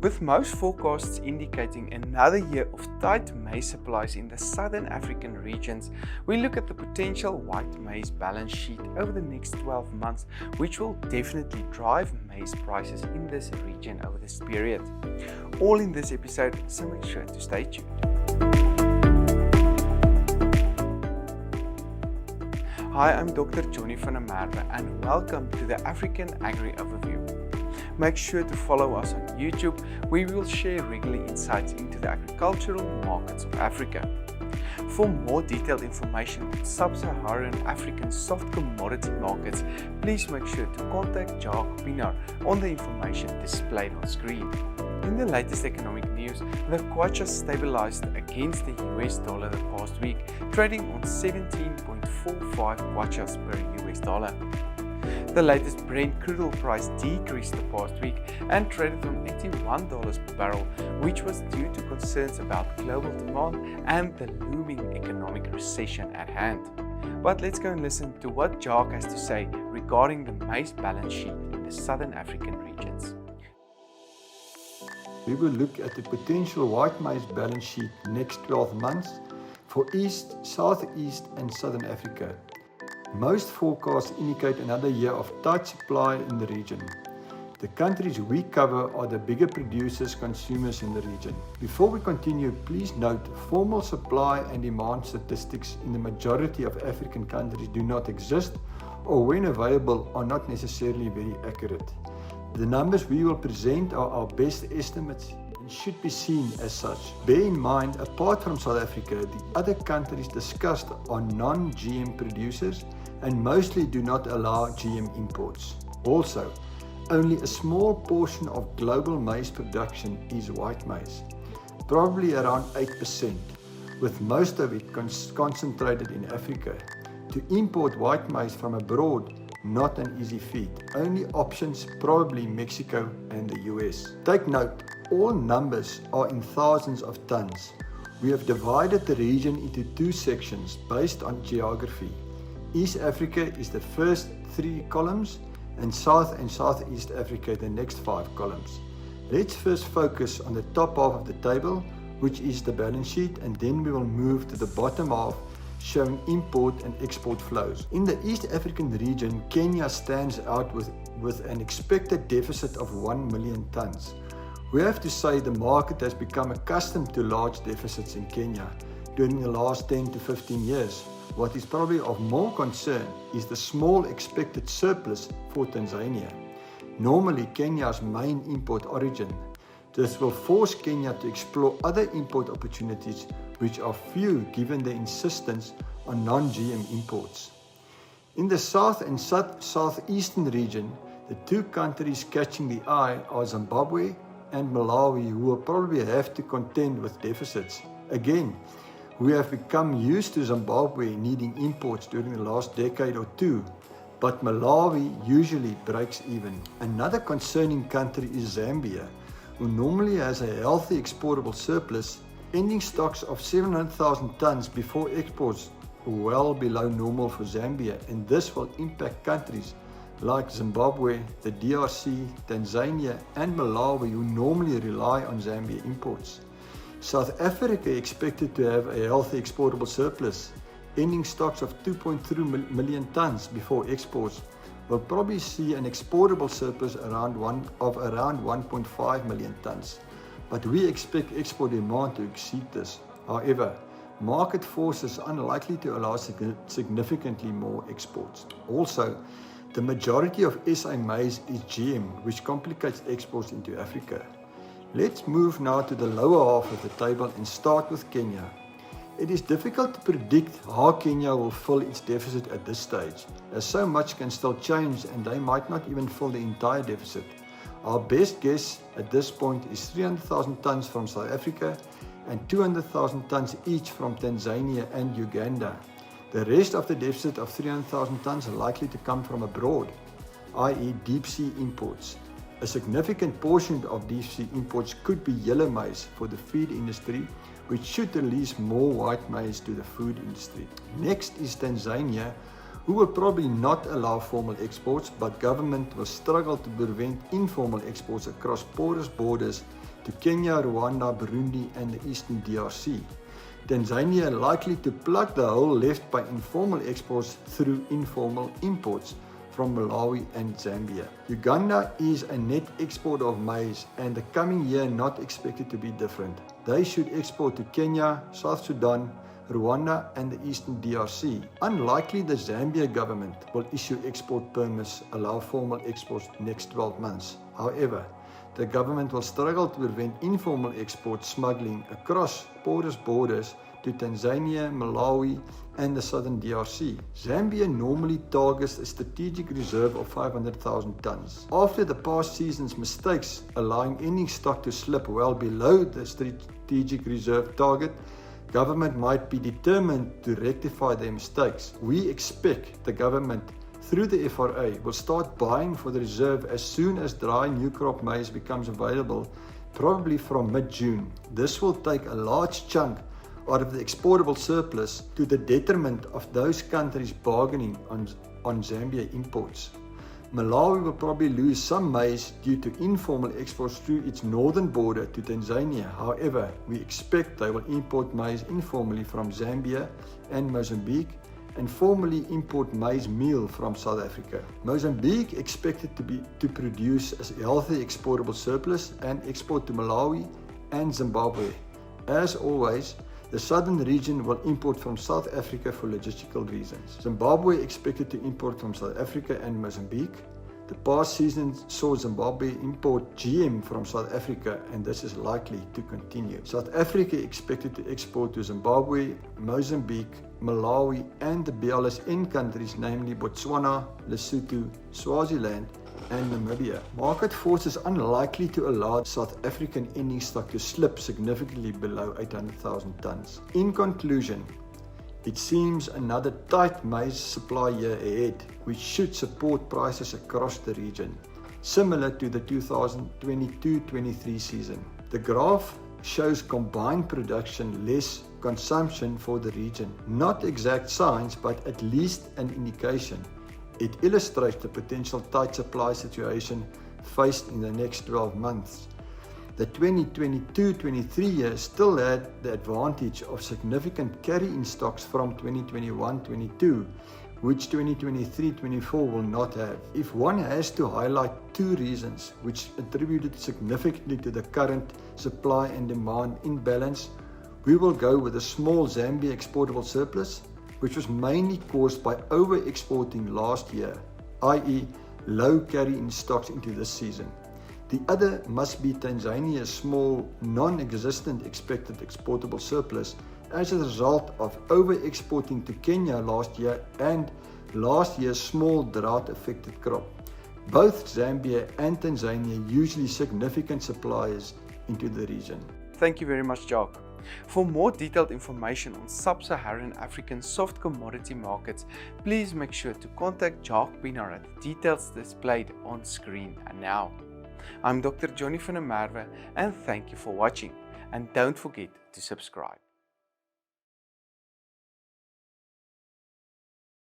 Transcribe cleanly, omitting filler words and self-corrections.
With most forecasts indicating another year of tight maize supplies in the southern African regions, we look at the potential white maize balance sheet over the next 12 months, which will definitely drive maize prices in this region over this period. All in this episode, so make sure to stay tuned. Hi, I'm Dr. Johnny van der Merwe and welcome to the African Agri Overview. Make sure to follow us on YouTube, where we will share regular insights into the agricultural markets of Africa. For more detailed information on sub-Saharan African soft commodity markets, please make sure to contact Jacques Pienaar on the information displayed on screen. In the latest economic news, the kwacha stabilized against the US dollar the past week, trading on 17.45 kwachas per US dollar. The latest Brent crude oil price decreased the past week and traded on $81 per barrel, which was due to concerns about global demand and the looming economic recession at hand. But let's go and listen to what Jacques has to say regarding the maize balance sheet in the southern African regions. We will look at the potential white maize balance sheet next 12 months for East, Southeast and Southern Africa. Most forecasts indicate another year of tight supply in the region. The countries we cover are the bigger producers, consumers in the region. Before we continue, please note formal supply and demand statistics in the majority of African countries do not exist, or when available are not necessarily very accurate. The numbers we will present are our best estimates and should be seen as such. Bear in mind, apart from South Africa, the other countries discussed are non-GM producers and mostly do not allow GM imports. Also, only a small portion of global maize production is white maize, probably around 8%, with most of it concentrated in Africa. To import white maize from abroad, not an easy feat. Only options probably Mexico and the US. Take note, all numbers are in thousands of tons. We have divided the region into two sections based on geography. East Africa is the first 3 columns and South and Southeast Africa the next 5 columns. Let's first focus on the top half of the table, which is the balance sheet, and then we will move to the bottom half showing import and export flows. In the East African region, Kenya stands out with an expected deficit of 1 million tons. We have to say the market has become accustomed to large deficits in Kenya during the last 10 to 15 years. What is probably of more concern is the small expected surplus for Tanzania, normally Kenya's main import origin. This will force Kenya to explore other import opportunities, which are few given the insistence on non-GM imports. In the South and Southeastern region, the two countries catching the eye are Zimbabwe and Malawi, who will probably have to contend with deficits. Again, we have become used to Zimbabwe needing imports during the last decade or two, but Malawi usually breaks even. Another concerning country is Zambia, who normally has a healthy exportable surplus, ending stocks of 700,000 tons before exports, well below normal for Zambia, and this will impact countries like Zimbabwe, the DRC, Tanzania and Malawi, who normally rely on Zambia imports. South Africa expected to have a healthy exportable surplus, ending stocks of 2.3 million tons before exports, will probably see an exportable surplus of around 1.5 million tons. But we expect export demand to exceed this. However, market forces are unlikely to allow significantly more exports. Also, the majority of SA maize is GM, which complicates exports into Africa. Let's move now to the lower half of the table and start with Kenya. It is difficult to predict how Kenya will fill its deficit at this stage, as so much can still change and they might not even fill the entire deficit. Our best guess at this point is 300,000 tons from South Africa and 200,000 tons each from Tanzania and Uganda. The rest of the deficit of 300,000 tons are likely to come from abroad, i.e. deep sea imports. A significant portion of deep sea imports could be yellow maize for the feed industry, which should release more white maize to the food industry. Next is Tanzania, who will probably not allow formal exports, but government will struggle to prevent informal exports across porous borders to Kenya, Rwanda, Burundi and the Eastern DRC. Tanzania likely to plug the hole left by informal exports through informal imports from Malawi and Zambia. Uganda is a net exporter of maize and the coming year not expected to be different. They should export to Kenya, South Sudan, Rwanda and the Eastern DRC. Unlikely the Zambia government will issue export permits allow formal exports next 12 months. However, the government will struggle to prevent informal export smuggling across porous borders to Tanzania, Malawi and the southern DRC. Zambia normally targets a strategic reserve of 500,000 tons. After the past season's mistakes allowing ending stock to slip well below the strategic reserve target, government might be determined to rectify their mistakes. We expect the government through the FRA will start buying for the reserve as soon as dry new crop maize becomes available, probably from mid-June. This will take a large chunk out of the exportable surplus to the detriment of those countries bargaining on Zambia imports. Malawi will probably lose some maize due to informal exports through its northern border to Tanzania. However, we expect they will import maize informally from Zambia and Mozambique and formally import maize meal from South Africa. Mozambique expected to produce a healthy exportable surplus and export to Malawi and Zimbabwe. As always, the southern region will import from South Africa for logistical reasons. Zimbabwe expected to import from South Africa and Mozambique. The past season saw Zimbabwe import GM from South Africa and this is likely to continue. South Africa expected to export to Zimbabwe, Mozambique, Malawi and the BLSN countries, namely Botswana, Lesotho, Swaziland and Namibia. Market forces unlikely to allow South African ending stock to slip significantly below 800,000 tons. In conclusion, it seems another tight maize supply year ahead, which should support prices across the region, similar to the 2022-23 season. The graph shows combined production less consumption for the region. Not exact science, but at least an indication. It illustrates the potential tight supply situation faced in the next 12 months. The 2022-23 year still had the advantage of significant carry-in stocks from 2021-22, which 2023-24 will not have. If one has to highlight two reasons which attributed significantly to the current supply and demand imbalance, we will go with a small Zambia exportable surplus, which was mainly caused by over-exporting last year, i.e. low carry-in stocks into this season. The other must be Tanzania's small, non-existent expected exportable surplus as a result of over-exporting to Kenya last year and last year's small drought-affected crop. Both Zambia and Tanzania usually significant suppliers into the region. Thank you very much, Jacques. For more detailed information on sub-Saharan African soft commodity markets, please make sure to contact Jacques Pienaar at the details displayed on screen. And now, I'm Dr. Johnny van der Merwe and thank you for watching. And don't forget to subscribe.